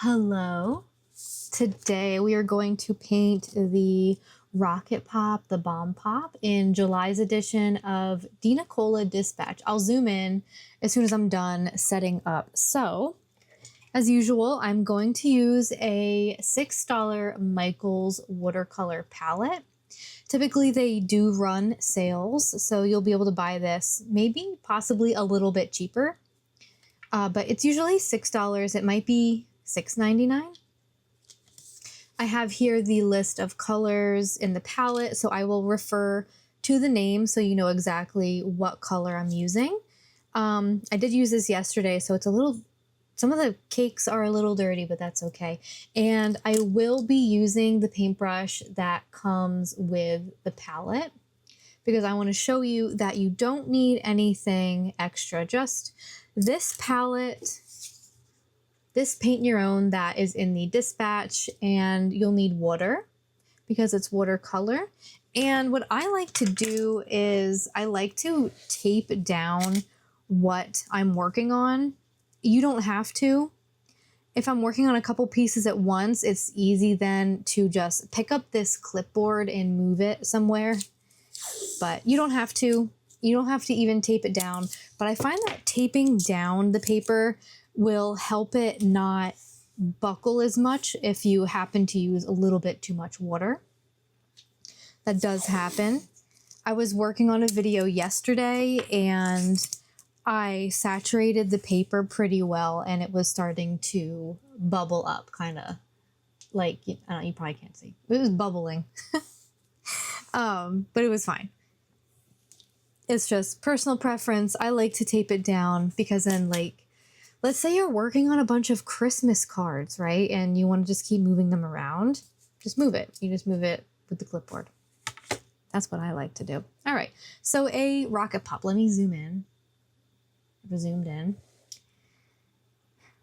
Hello. Today we are going to paint the Rocket Pop, the Bomb Pop in July's edition of DiNicola Dispatch. I'll zoom in as soon as I'm done setting up. So, as usual, I'm going to use a $6 Michaels watercolor palette. Typically they do run sales, so you'll be able to buy this maybe possibly a little bit cheaper. But it's usually $6. It might be $6.99. I have here the list of colors in the palette, so I will refer to the name so you know exactly what color I'm using. I did use this yesterday, so it's a little, some of the cakes are a little dirty, but that's okay. And I will be using the paintbrush that comes with the palette because I want to show you that you don't need anything extra. Just this palette, this paint your own that is in the Dispatch, and you'll need water because it's watercolor. And what I like to do is I like to tape down what I'm working on. You don't have to. If I'm working on a couple pieces at once, it's easy then to just pick up this clipboard and move it somewhere. But you don't have to. You don't have to even tape it down. But I find that taping down the paper will help it not buckle as much if you happen to use a little bit too much water. That does happen. I was working on a video yesterday and I saturated the paper pretty well and it was starting to bubble up, kind of like, I don't know, you probably can't see. It was bubbling. But it was fine. It's just personal preference. I like to tape it down because then, like, let's say you're working on a bunch of Christmas cards, right? And you want to just keep moving them around. Just move it. You just move it with the clipboard. That's what I like to do. All right. So a Rocket Pop. Let me zoom in. I've zoomed in.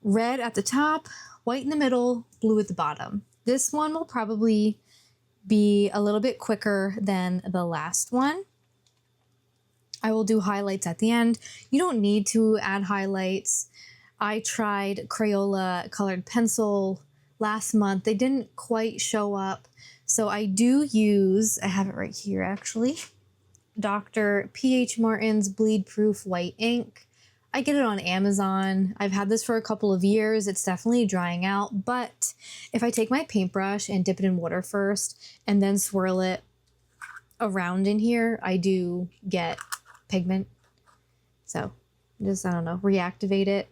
Red at the top, white in the middle, blue at the bottom. This one will probably be a little bit quicker than the last one. I will do highlights at the end. You don't need to add highlights. I tried Crayola colored pencil last month. They didn't quite show up. So I do use, I have it right here actually, Dr. P.H. Martin's Bleed Proof White Ink. I get it on Amazon. I've had this for a couple of years. It's definitely drying out. But if I take my paintbrush and dip it in water first and then swirl it around in here, I do get pigment. So just, I don't know, reactivate it.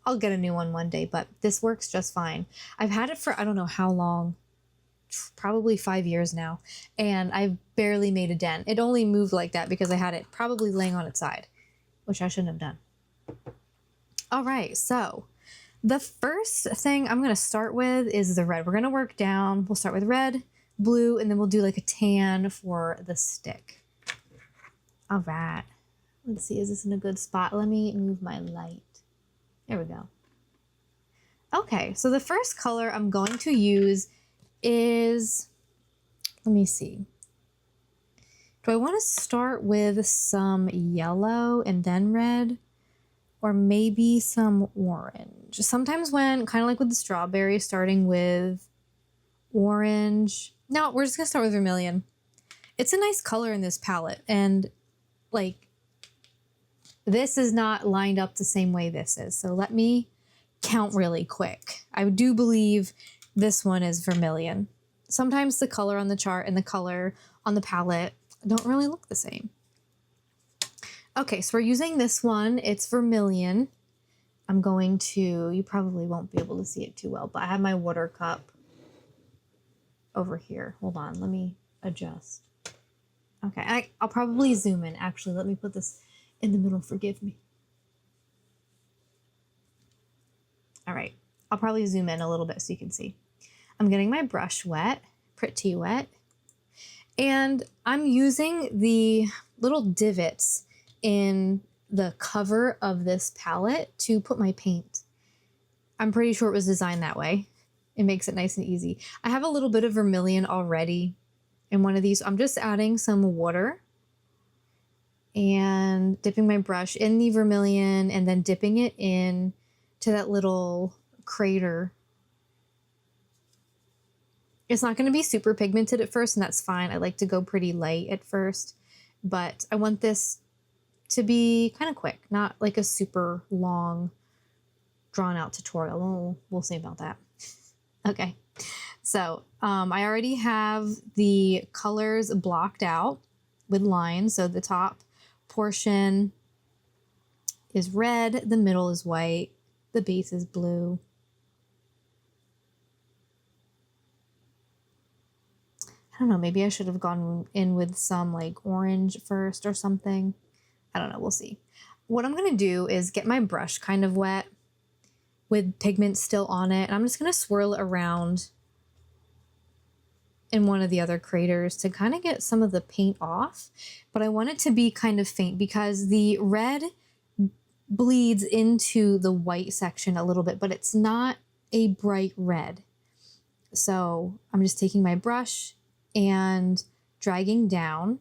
I'll get a new one day, but this works just fine. I've had it for I don't know how long, probably 5 years now, and I've barely made a dent. It only moved like that because I had it probably laying on its side, which I shouldn't have done. All right, so the first thing I'm going to start with is the red. We're going to work down. We'll start with red, blue, and then we'll do like a tan for the stick. All right. Let's see, is this in a good spot? Let me move my light. There we go. Okay, so the first color I'm going to use is, let me see. Do I want to start with some yellow and then red? Or maybe some orange? Sometimes when, kind of like with the strawberry, starting with orange. No, we're just going to start with vermilion. It's a nice color in this palette. And like, this is not lined up the same way this is. So let me count really quick. I do believe this one is vermilion. Sometimes the color on the chart and the color on the palette don't really look the same. Okay, so we're using this one. It's vermilion. I'm going to, you probably won't be able to see it too well, but I have my water cup over here. Hold on, let me adjust. Okay, I'll probably zoom in. Actually, let me put this in the middle, forgive me. All right, I'll probably zoom in a little bit so you can see. I'm getting my brush wet, pretty wet, and I'm using the little divots in the cover of this palette to put my paint. I'm pretty sure it was designed that way. It makes it nice and easy. I have a little bit of vermilion already in one of these. I'm just adding some water and dipping my brush in the vermilion and then dipping it in to that little crater It's not going to be super pigmented at first, and that's fine. I like to go pretty light at first, but I want this to be kind of quick, not like a super long, drawn out tutorial. We'll see about that. Okay, so I already have the colors blocked out with lines. So the top portion is red, the middle is white, the base is blue. I don't know, maybe I should have gone in with some like orange first or something. I don't know, we'll see. What I'm gonna do is get my brush kind of wet with pigment still on it, and I'm just gonna swirl it around in one of the other craters to kind of get some of the paint off. But I want it to be kind of faint because the red bleeds into the white section a little bit, but it's not a bright red. So I'm just taking my brush and dragging down.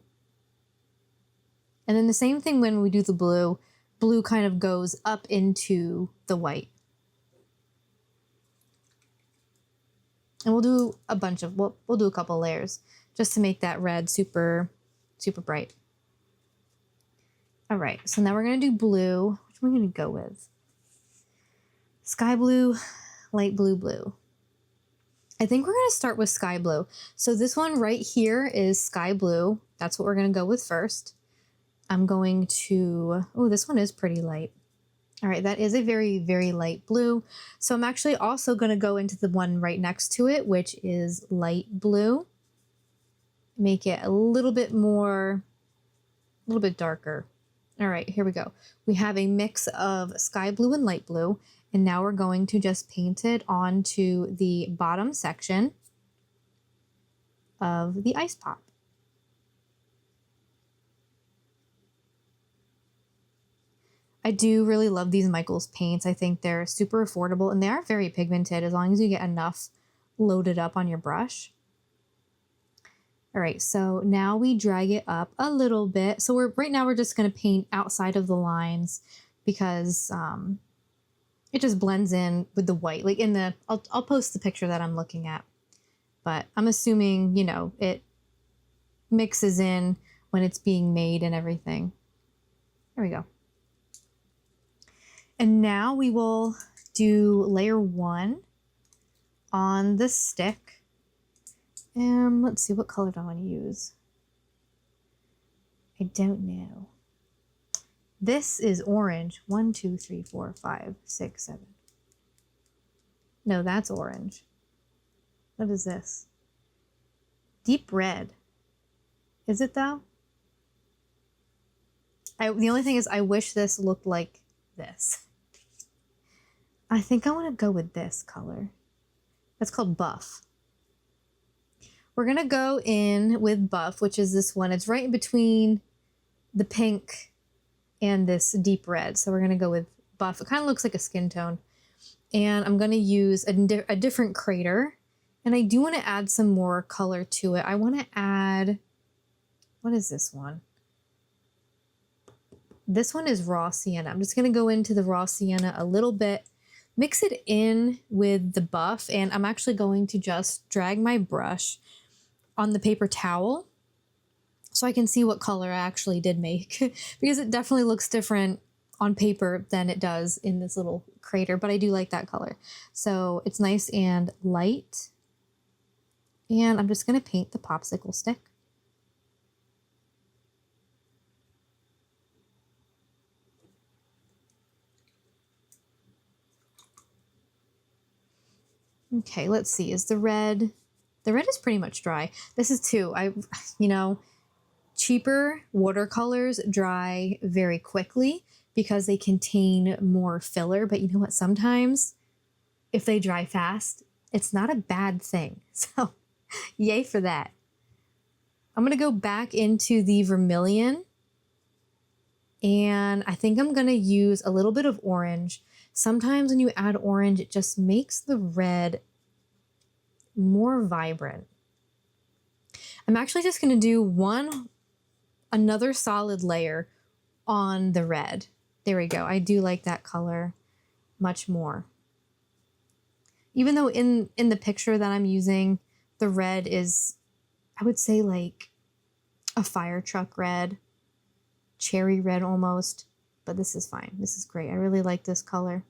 And then the same thing when we do the blue. Blue kind of goes up into the white. And we'll do a bunch of, we'll do a couple layers just to make that red super, super bright. All right, so now we're gonna do blue. Which one am I gonna go with? Sky blue, light blue, blue. I think we're gonna start with sky blue. So this one right here is sky blue. That's what we're gonna go with first. I'm going to, oh, this one is pretty light. All right, that is a very, very light blue. So I'm actually also gonna go into the one right next to it, which is light blue. Make it a little bit more, a little bit darker. All right, here we go. We have a mix of sky blue and light blue. And now we're going to just paint it onto the bottom section of the ice pop. I do really love these Michaels paints. I think they're super affordable and they are very pigmented as long as you get enough loaded up on your brush. All right, so now we drag it up a little bit. So right now we're just gonna paint outside of the lines because it just blends in with the white. Like in the, I'll post the picture that I'm looking at, but I'm assuming, you know, it mixes in when it's being made and everything. There we go. And now we will do layer 1 on the stick. And let's see, what color do I want to use? I don't know. This is orange. 1, 2, 3, 4, 5, 6, 7. No, that's orange. What is this? Deep red. Is it though? The only thing is I wish this looked like this. I think I want to go with this color. That's called Buff. We're going to go in with Buff, which is this one. It's right in between the pink and this deep red. So we're going to go with Buff. It kind of looks like a skin tone. And I'm going to use a different crater. And I do want to add some more color to it. I want to add, what is this one? This one is raw sienna. I'm just going to go into the raw sienna a little bit, mix it in with the Buff, and I'm actually going to just drag my brush on the paper towel so I can see what color I actually did make because it definitely looks different on paper than it does in this little crater, but I do like that color. So it's nice and light. And I'm just going to paint the popsicle stick. Okay, let's see. Is the red is pretty much dry. This is too, you know, cheaper watercolors dry very quickly because they contain more filler. But you know what? Sometimes if they dry fast, it's not a bad thing. So yay for that. I'm going to go back into the vermilion and I think I'm going to use a little bit of orange. Sometimes when you add orange, it just makes the red more vibrant. I'm actually just going to do another solid layer on the red. There we go. I do like that color much more. Even though in the picture that I'm using, The red is, I would say, like a fire truck red, cherry red almost, but this is fine. This is great. I really like this color.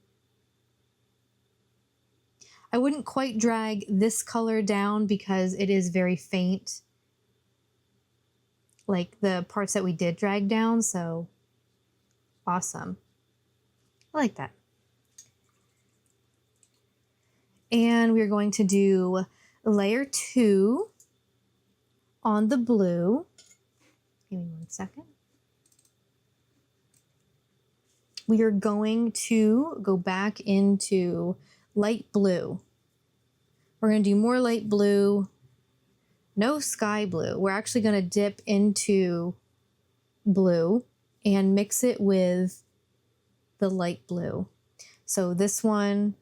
I wouldn't quite drag this color down because it is very faint, like the parts that we did drag down, so awesome. I like that. And we're going to do layer 2 on the blue. Give me 1 second. We are going to go back into light blue. We're going to do more light blue, no sky blue. We're actually going to dip into blue and mix it with the light blue. So this one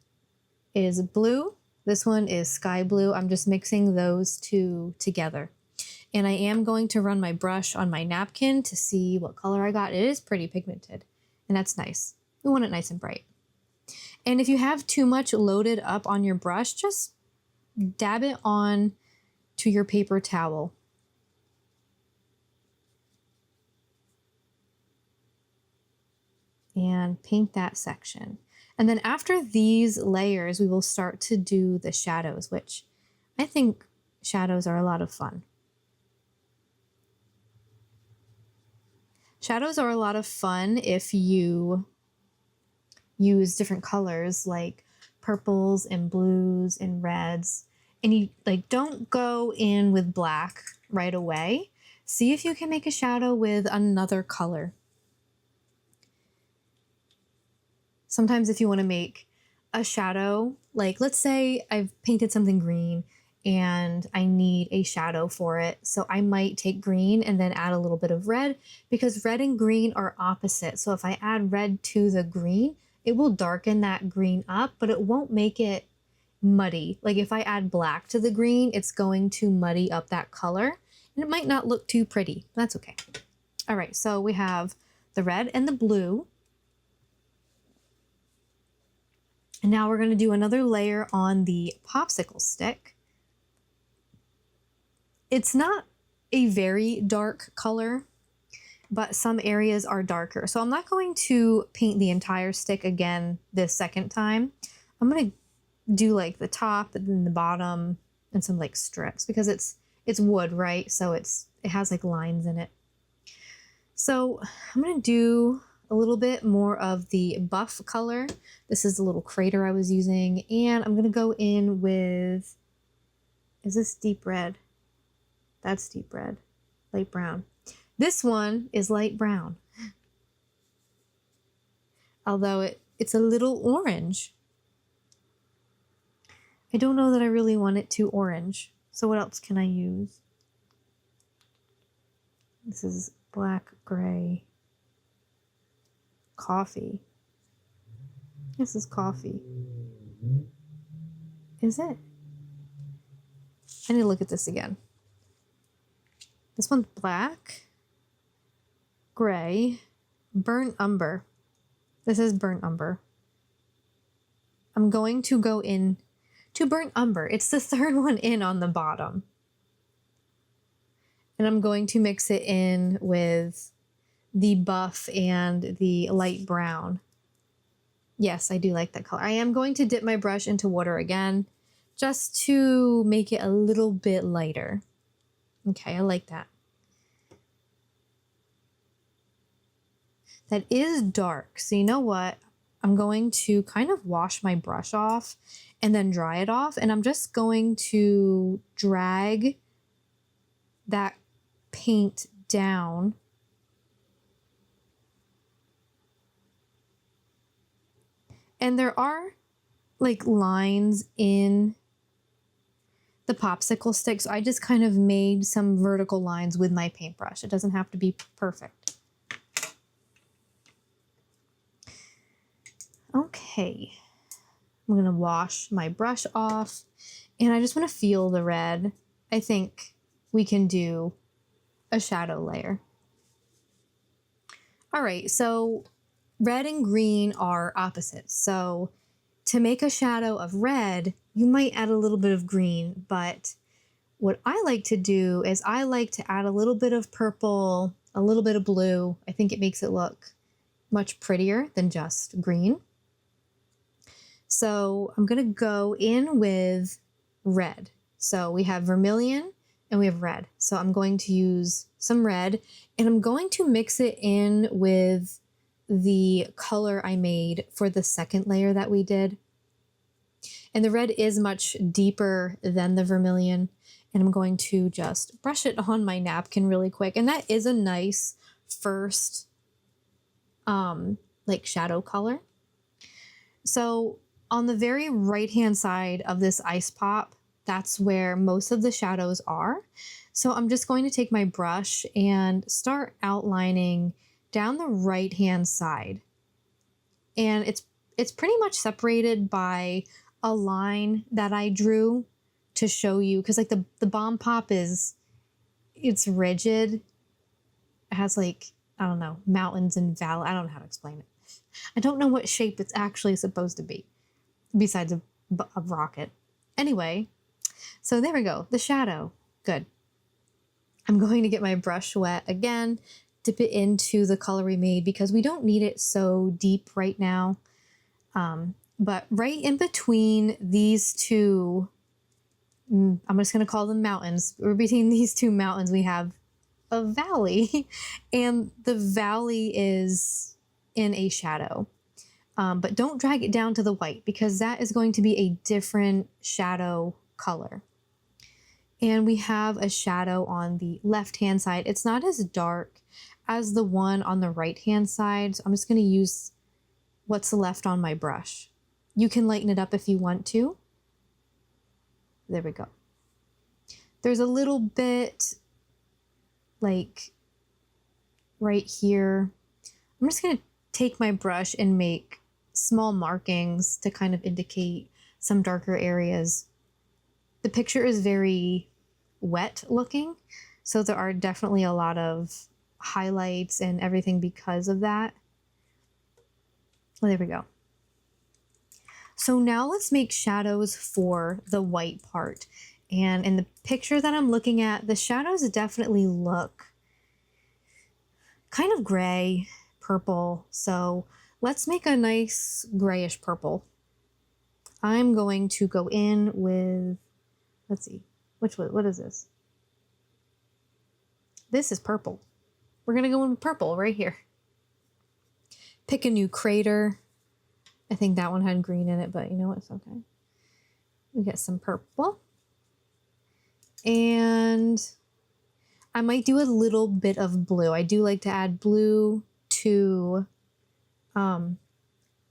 is blue, this one is sky blue. I'm just mixing those two together. And I am going to run my brush on my napkin to see what color I got. It is pretty pigmented, and that's nice. We want it nice and bright. And if you have too much loaded up on your brush, just dab it on to your paper towel. And paint that section. And then after these layers, we will start to do the shadows, which I think shadows are a lot of fun. Shadows are a lot of fun if you use different colors like purples and blues and reds, and you like don't go in with black right away. See if you can make a shadow with another color. Sometimes if you want to make a shadow, like let's say I've painted something green and I need a shadow for it. So I might take green and then add a little bit of red, because red and green are opposite. So if I add red to the green, it will darken that green up, but it won't make it muddy. Like if I add black to the green, it's going to muddy up that color and it might not look too pretty. That's okay. All right, so we have the red and the blue. And now we're going to do another layer on the popsicle stick. It's not a very dark color, but some areas are darker. So I'm not going to paint the entire stick again this second time. I'm going to do like the top and then the bottom and some like strips, because it's wood, right? So it has like lines in it. So I'm going to do a little bit more of the buff color. This is the little crater I was using, and I'm going to go in with, is this deep red? That's deep red, light brown. This one is light brown, although it's a little orange. I don't know that I really want it too orange. So what else can I use? This is black, gray, coffee. This is coffee. Is it? I need to look at this again. This one's black, gray, burnt umber. This is burnt umber. I'm going to go in to burnt umber. It's the third one in on the bottom. And I'm going to mix it in with the buff and the light brown. Yes, I do like that color. I am going to dip my brush into water again, just to make it a little bit lighter. Okay, I like that. That is dark. So you know what? I'm going to kind of wash my brush off and then dry it off. And I'm just going to drag that paint down. And there are like lines in the popsicle stick. So I just kind of made some vertical lines with my paintbrush. It doesn't have to be perfect. Okay, I'm gonna wash my brush off and I just want to feel the red. I think we can do a shadow layer. All right, so red and green are opposites. So to make a shadow of red, you might add a little bit of green, but what I like to do is I like to add a little bit of purple, a little bit of blue. I think it makes it look much prettier than just green. So I'm going to go in with red. So we have vermilion and we have red. So I'm going to use some red and I'm going to mix it in with the color I made for the second layer that we did. And the red is much deeper than the vermilion. And I'm going to just brush it on my napkin really quick. And that is a nice first like shadow color. So on the very right hand side of this ice pop, that's where most of the shadows are. So I'm just going to take my brush and start outlining down the right hand side. And it's pretty much separated by a line that I drew to show you, because like the bomb pop it's rigid. It has like, I don't know, mountains and valley. I don't know how to explain it. I don't know what shape it's actually supposed to be besides a rocket. Anyway, so there we go. The shadow. Good. I'm going to get my brush wet again, dip it into the color we made because we don't need it so deep right now. But right in between these two, I'm just going to call them mountains. Between these two mountains, we have a valley, and the valley is in a shadow. But don't drag it down to the white because that is going to be a different shadow color. And we have a shadow on the left-hand side. It's not as dark as the one on the right-hand side. So I'm just going to use what's left on my brush. You can lighten it up if you want to. There we go. There's a little bit like right here. I'm just going to take my brush and make small markings to kind of indicate some darker areas. The picture is very wet looking, so there are definitely a lot of highlights and everything because of that. Well, there we go. So now let's make shadows for the white part. And in the picture that I'm looking at, the shadows definitely look kind of gray, purple. So let's make a nice grayish purple. I'm going to go in with, let's see, what is this? This is purple. We're going to go in with purple right here. Pick a new crater. I think that one had green in it, but you know what? It's okay. We get some purple. And I might do a little bit of blue. I do like to add blue to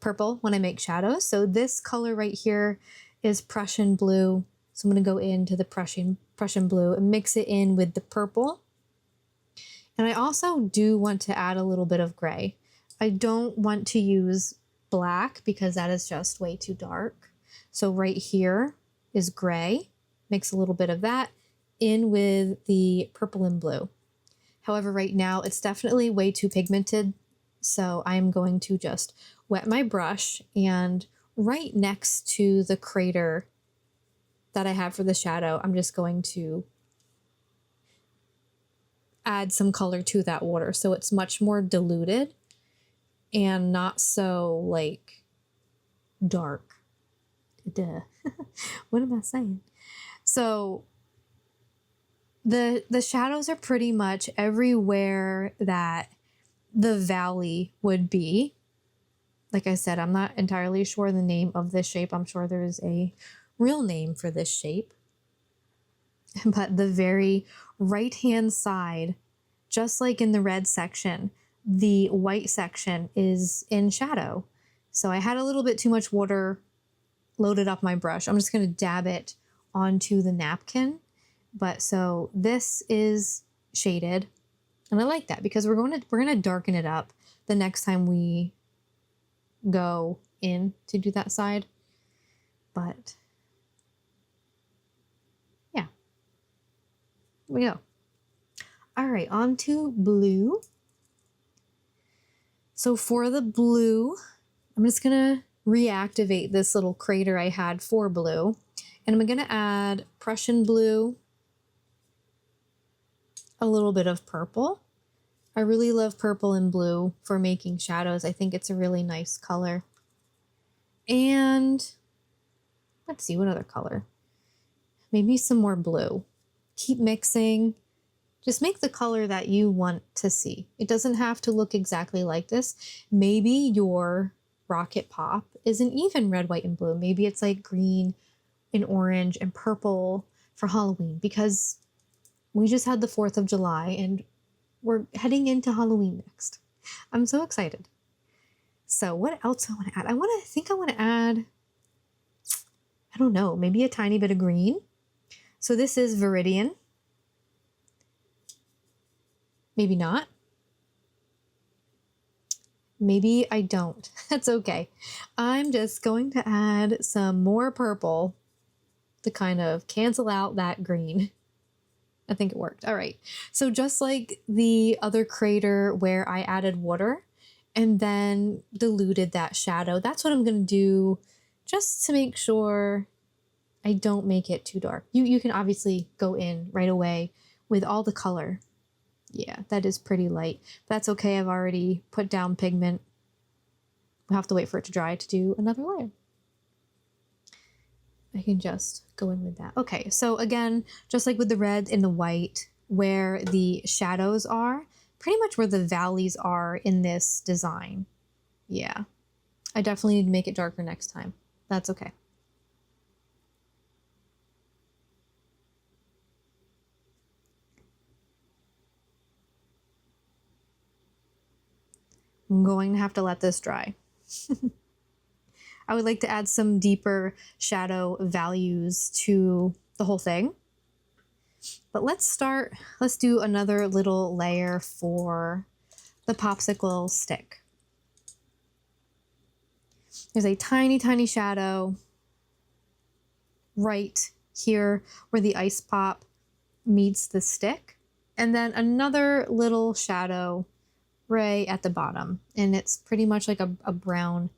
purple when I make shadows. So this color right here is Prussian blue. So I'm going to go into the Prussian blue and mix it in with the purple. And I also do want to add a little bit of gray. I don't want to use black because that is just way too dark. So right here is gray. Mix a little bit of that in with the purple and blue. However, right now it's definitely way too pigmented. So I'm going to just wet my brush, and right next to the crater that I have for the shadow, I'm just going to add some color to that water so it's much more diluted and not so like dark. Duh. What am I saying? So the shadows are pretty much everywhere that the valley would be. Like I said, I'm not entirely sure the name of this shape. I'm sure there is a real name for this shape. But the very right-hand side, just like in the red section, the white section is in shadow. So I had a little bit too much water loaded up my brush. I'm just going to dab it onto the napkin. But so this is shaded, and I like that because we're going to darken it up the next time we go in to do that side. But yeah, here we go. All right, on to blue. So for the blue, I'm just gonna reactivate this little crater I had for blue, and I'm gonna add Prussian blue a little bit of purple. I really love purple and blue for making shadows. I think it's a really nice color. And let's see, what other color? Maybe some more blue. Keep mixing. Just make the color that you want to see. It doesn't have to look exactly like this. Maybe your rocket pop isn't even red, white, and blue. Maybe it's like green and orange and purple for Halloween, because we just had the 4th of July and we're heading into Halloween next. I'm so excited. So what else I want to add? I think I want to add, I don't know, maybe a tiny bit of green. So this is Viridian. Maybe not. Maybe I don't. That's okay. I'm just going to add some more purple to kind of cancel out that green. I think it worked. All right. So just like the other crater where I added water and then diluted that shadow, that's what I'm going to do just to make sure I don't make it too dark. You can obviously go in right away with all the color. Yeah, that is pretty light. That's okay. I've already put down pigment. We'll have to wait for it to dry to do another layer. I can just go in with that. Okay, so again, just like with the red and the white, where the shadows are, pretty much where the valleys are in this design. Yeah, I definitely need to make it darker next time. That's okay. I'm going to have to let this dry. I would like to add some deeper shadow values to the whole thing. But let's do another little layer for the popsicle stick. There's a tiny, tiny shadow right here where the ice pop meets the stick. And then another little shadow right at the bottom. And it's pretty much like a brown,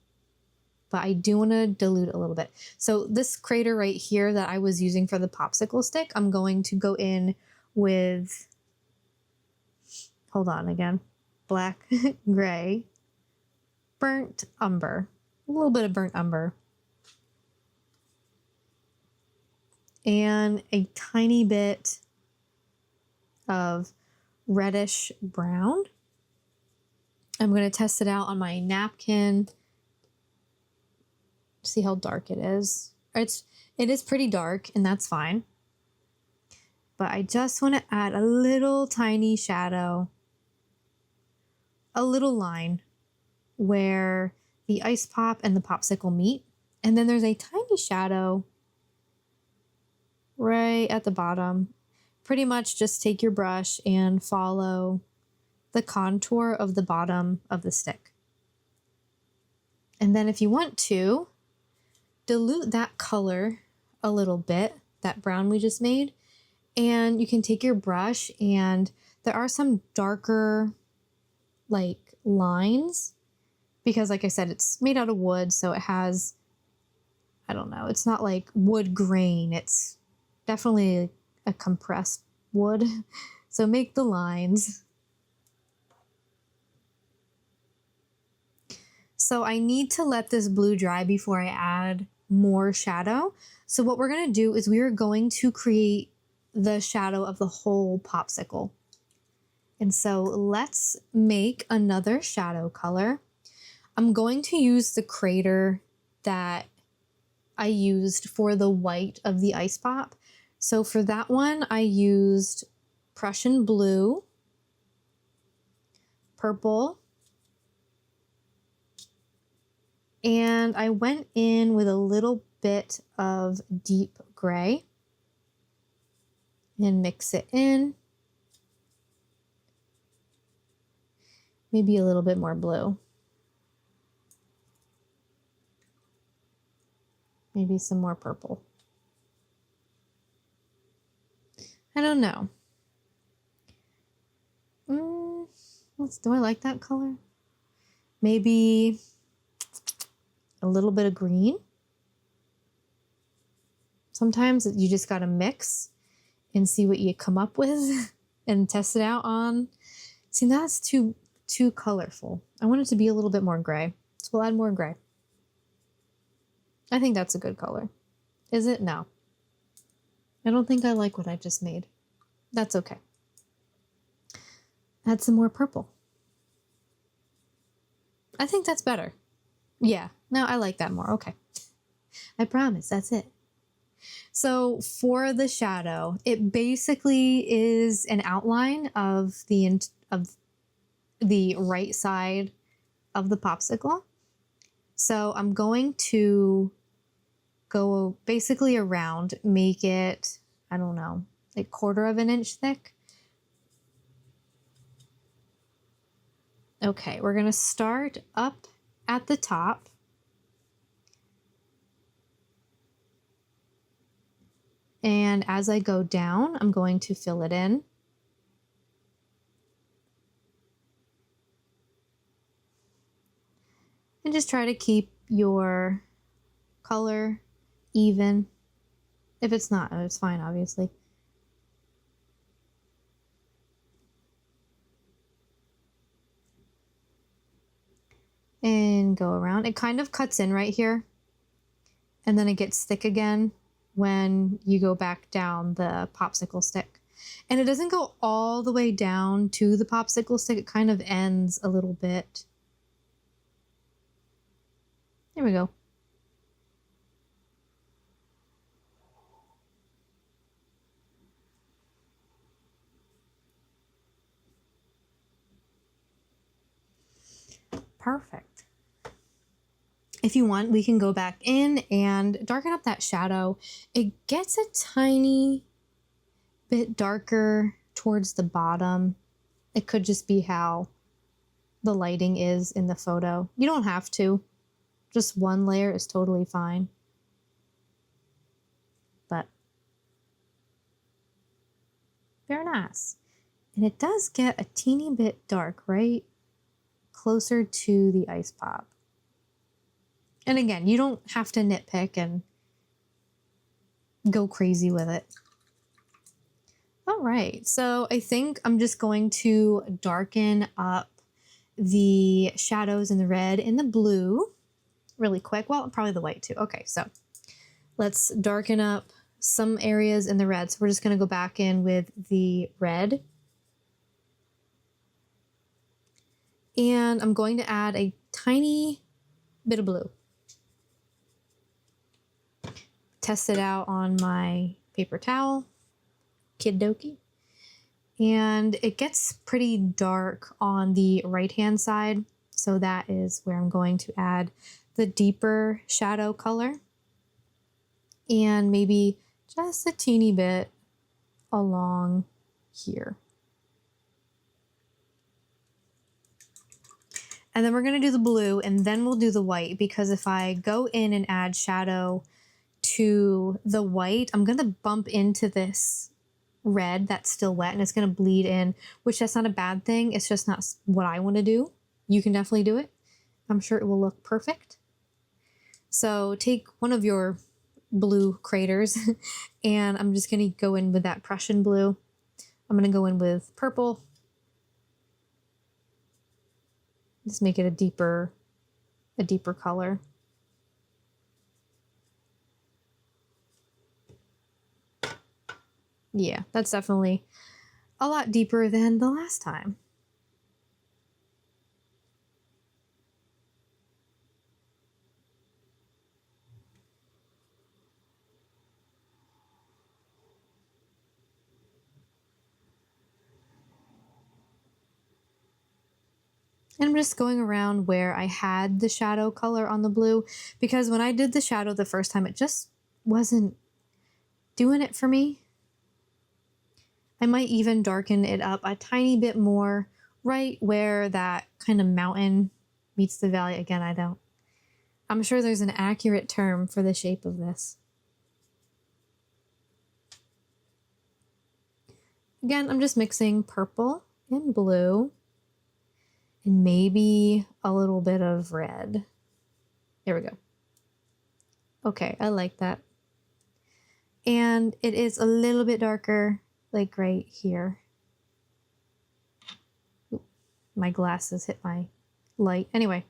but I do want to dilute it a little bit. So this crater right here that I was using for the popsicle stick, I'm going to go in with, hold on again, black, gray, burnt umber, a little bit of burnt umber, and a tiny bit of reddish brown. I'm going to test it out on my napkin. See how dark it is. It is pretty dark, and that's fine. But I just want to add a little tiny shadow, a little line where the ice pop and the popsicle meet. And then there's a tiny shadow right at the bottom. Pretty much just take your brush and follow the contour of the bottom of the stick. And then if you want to, dilute that color a little bit, that brown we just made, and you can take your brush, and there are some darker like lines, because like I said, it's made out of wood, so it has, I don't know, it's not like wood grain, it's definitely a compressed wood. So make the lines. So I need to let this blue dry before I add more shadow. So what we're going to do is we are going to create the shadow of the whole popsicle. And so let's make another shadow color. I'm going to use the crater that I used for the white of the ice pop. So for that one, I used Prussian blue, purple, and I went in with a little bit of deep gray and mix it in. Maybe a little bit more blue. Maybe some more purple. I don't know. Do I like that color? Maybe a little bit of green. Sometimes you just gotta mix and see what you come up with. and test it out on. See, that's too colorful. I want it to be a little bit more gray. So we'll add more gray. I think that's a good color. Is it? No. I don't think I like what I just made. That's okay. Add some more purple. I think that's better. Yeah, no, I like that more. Okay. I promise, that's it. So for the shadow, it basically is an outline of the right side of the popsicle. So I'm going to go basically around, make it, I don't know, like 1/4 of an inch thick. Okay, we're gonna start up at the top. And as I go down, I'm going to fill it in. And just try to keep your color even. If it's not, it's fine, obviously. And go around. It kind of cuts in right here. And then it gets thick again when you go back down the popsicle stick. And it doesn't go all the way down to the popsicle stick. It kind of ends a little bit. There we go. Perfect. If you want, we can go back in and darken up that shadow. It gets a tiny bit darker towards the bottom. It could just be how the lighting is in the photo. You don't have to. Just one layer is totally fine. But very nice. And it does get a teeny bit dark, right? Closer to the ice pop. And again, you don't have to nitpick and go crazy with it. All right, so I think I'm just going to darken up the shadows in the red and the blue really quick. Well, probably the white too. Okay, so let's darken up some areas in the red. So we're just going to go back in with the red. And I'm going to add a tiny bit of blue. Test it out on my paper towel. Kid-dokey. And it gets pretty dark on the right-hand side. So that is where I'm going to add the deeper shadow color. And maybe just a teeny bit along here. And then we're going to do the blue and then we'll do the white, because if I go in and add shadow to the white, I'm going to bump into this red that's still wet and it's going to bleed in, which that's not a bad thing. It's just not what I want to do. You can definitely do it. I'm sure it will look perfect. So take one of your blue craters and I'm just going to go in with that Prussian blue. I'm going to go in with purple. Just make it a deeper color. Yeah, that's definitely a lot deeper than the last time. And I'm just going around where I had the shadow color on the blue, because when I did the shadow the first time, it just wasn't doing it for me. I might even darken it up a tiny bit more right where that kind of mountain meets the valley. Again, I'm sure there's an accurate term for the shape of this. Again, I'm just mixing purple and blue and maybe a little bit of red. There we go. Okay, I like that. And it is a little bit darker, like right here. My glasses hit my light. Anyway.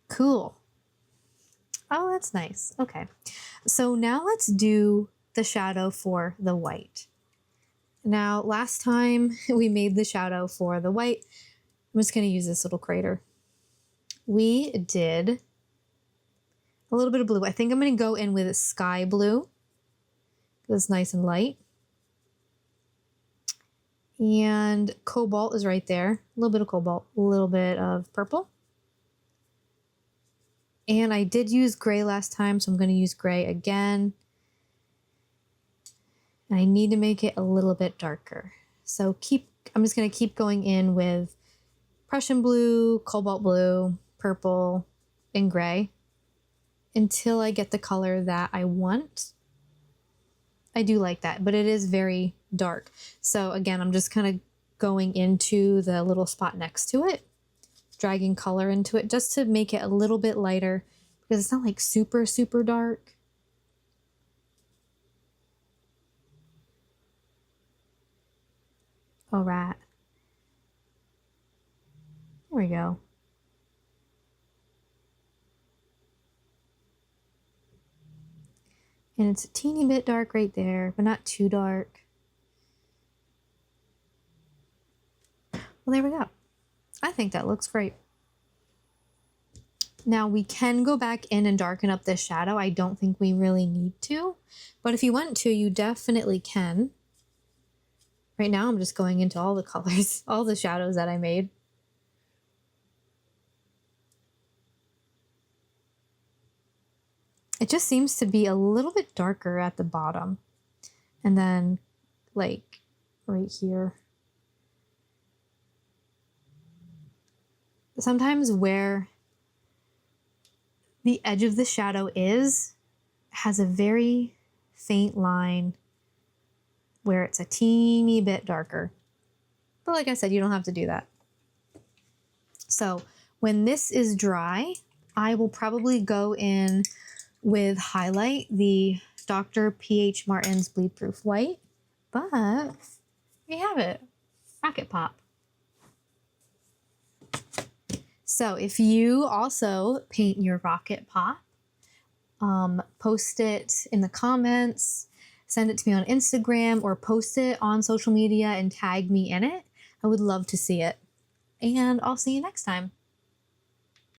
Cool. Oh, that's nice. Okay. So now let's do the shadow for the white. Now, last time we made the shadow for the white, I'm just going to use this little crater. We did a little bit of blue. I think I'm going to go in with sky blue. It's nice and light. And cobalt is right there. A little bit of cobalt, a little bit of purple. And I did use gray last time, so I'm going to use gray again. And I need to make it a little bit darker. So I'm just going to keep going in with Prussian blue, cobalt blue, purple, and gray until I get the color that I want. I do like that, but it is very dark. So again, I'm just kind of going into the little spot next to it, dragging color into it just to make it a little bit lighter because it's not like super, super dark. All right. There we go. And it's a teeny bit dark right there, but not too dark. Well, there we go. I think that looks great. Now we can go back in and darken up this shadow. I don't think we really need to, but if you want to, you definitely can. Right now, I'm just going into all the colors, all the shadows that I made. It just seems to be a little bit darker at the bottom. And then, like, right here. Sometimes where the edge of the shadow has a very faint line where it's a teeny bit darker. But like I said, you don't have to do that. So when this is dry, I will probably go in with highlight, the Dr. P.H. Martin's Bleed Proof White. But we have it, Rocket Pop. So if you also paint your Rocket Pop, post it in the comments, send it to me on Instagram, or post it on social media and tag me in it. I would love to see it. And I'll see you next time.